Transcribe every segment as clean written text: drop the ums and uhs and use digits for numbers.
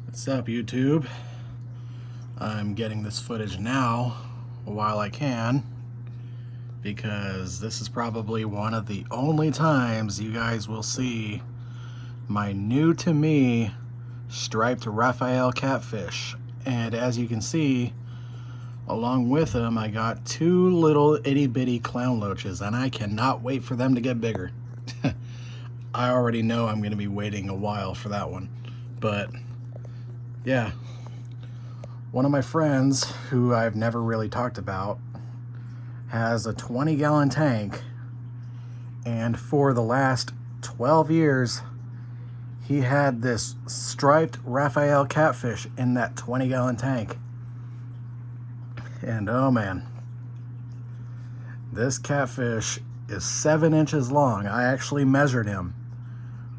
What's up, YouTube? I'm getting this footage now while I can because this is probably one of the only times you guys will see my new to me striped Raphael catfish. And as you can see, along with them, I got two little itty bitty clown loaches, and I cannot wait for them to get bigger. I already know I'm going to be waiting a while for that one, but yeah. One of my friends, who I've never really talked about, has a 20-gallon tank, and for the last 12 years, he had this striped Raphael catfish in that 20-gallon tank. And oh man, this catfish is 7 inches long. I actually measured him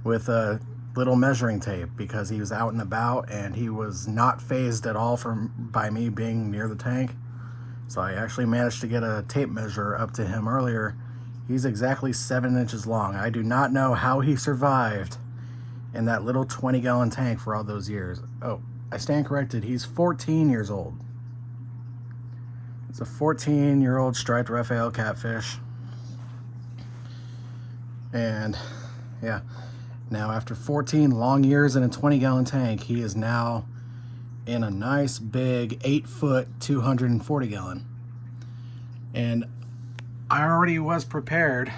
with a little measuring tape because he was out and about and he was not phased at all by me being near the tank. So I actually managed to get a tape measure up to him earlier. He's exactly 7 inches long. I do not know how he survived in that little 20-gallon tank for all those years. Oh, I stand corrected. He's 14 years old. It's a 14-year-old striped Raphael catfish. And yeah, now after 14 long years in a 20-gallon tank, he is now in a nice big 8-foot 240-gallon. And I already was prepared.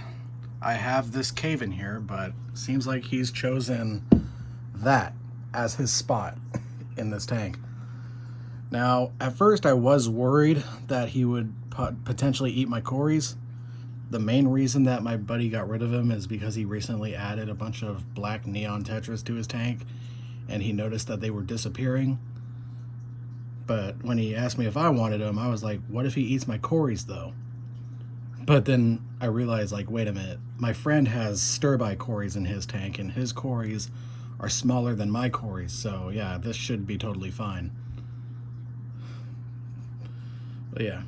I have this cave in here, but seems like he's chosen that as his spot in this tank. Now, at first I was worried that he would potentially eat my cories. The main reason that my buddy got rid of him is because he recently added a bunch of black neon tetras to his tank, and he noticed that they were disappearing. But when he asked me if I wanted him, I was like, what if he eats my cories though? But then I realized, like, wait a minute, my friend has stir-by cories in his tank, and his cories are smaller than my cories, so yeah, this should be totally fine. But yeah.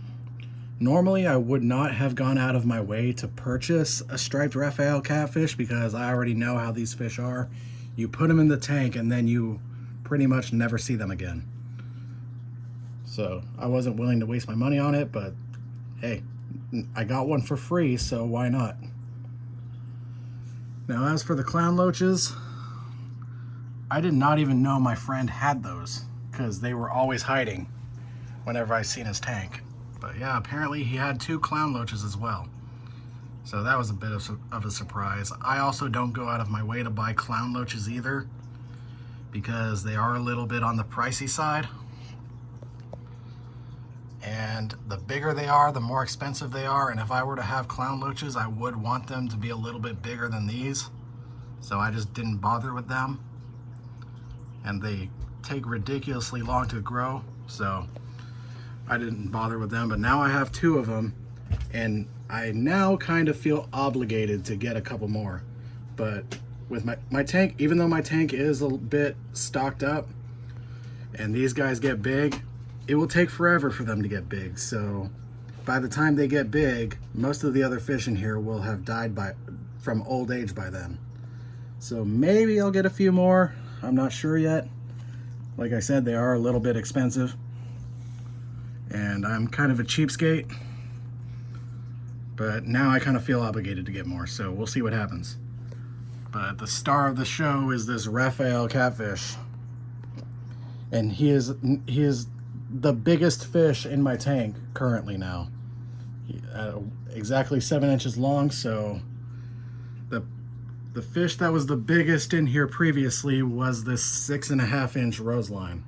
Normally, I would not have gone out of my way to purchase a striped Raphael catfish because I already know how these fish are. You put them in the tank and then you pretty much never see them again. So I wasn't willing to waste my money on it, but hey, I got one for free, so why not? Now, as for the clown loaches, I did not even know my friend had those because they were always hiding whenever I seen his tank. But yeah, apparently he had two clown loaches as well. So that was a bit of a surprise. I also don't go out of my way to buy clown loaches either because they are a little bit on the pricey side. And the bigger they are, the more expensive they are. And if I were to have clown loaches, I would want them to be a little bit bigger than these. So I just didn't bother with them. And they take ridiculously long to grow. So I didn't bother with them, but now I have two of them, and I now kind of feel obligated to get a couple more. But with my tank, even though my tank is a bit stocked up, and these guys get big, it will take forever for them to get big. So by the time they get big, most of the other fish in here will have died from old age by then. So maybe I'll get a few more. I'm not sure yet. Like I said, they are a little bit expensive. And I'm kind of a cheapskate, but now I kind of feel obligated to get more, so we'll see what happens. But the star of the show is this Raphael catfish, and he is the biggest fish in my tank currently now. Exactly 7 inches long. So the fish that was the biggest in here previously was this 6.5-inch roseline,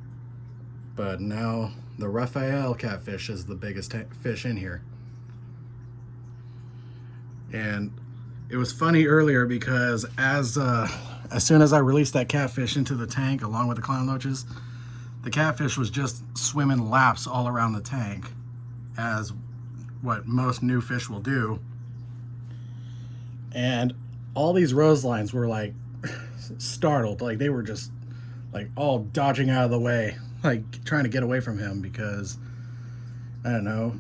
but now the Raphael catfish is the biggest fish in here. And it was funny earlier because as soon as I released that catfish into the tank along with the clown loaches, the catfish was just swimming laps all around the tank, as what most new fish will do. And all these roselines were like startled, like they were just like all dodging out of the way, like trying to get away from him because, I don't know,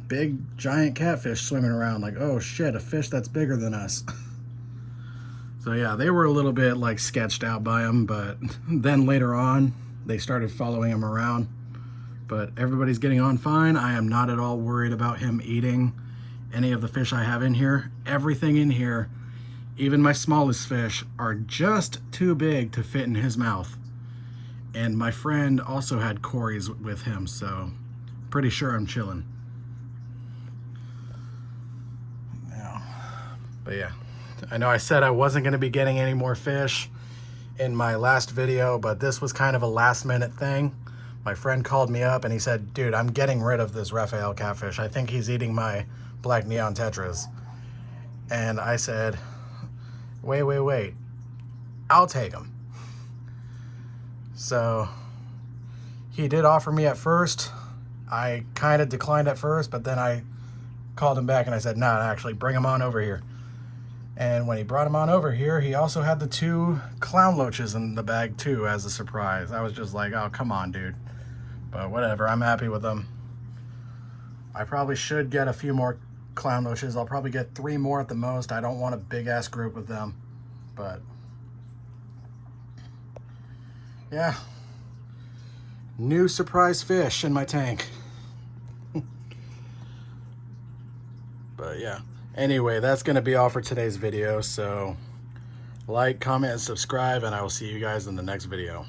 big giant catfish swimming around, like, oh shit, a fish that's bigger than us. So yeah, they were a little bit like sketched out by him, but then later on they started following him around. But everybody's getting on fine. I am not at all worried about him eating any of the fish I have in here. Everything in here, even my smallest fish, are just too big to fit in his mouth. And my friend also had Corey's with him, so pretty sure I'm chilling. Yeah. But yeah, I know I said I wasn't going to be getting any more fish in my last video, but this was kind of a last minute thing. My friend called me up and he said, dude, I'm getting rid of this Raphael catfish. I think he's eating my black neon tetras. And I said, wait. I'll take him. So he did offer me at first. I kind of declined at first, but then I called him back and I said, no, actually bring him on over here. And when he brought him on over here, he also had the 2 clown loaches in the bag too as a surprise. I was just like, oh, come on, dude. But whatever, I'm happy with them. I probably should get a few more clown loaches. I'll probably get 3 more at the most. I don't want a big ass group of them. But yeah, new surprise fish in my tank. But yeah, anyway, that's gonna be all for today's video. So like, comment, and subscribe, and I will see you guys in the next video.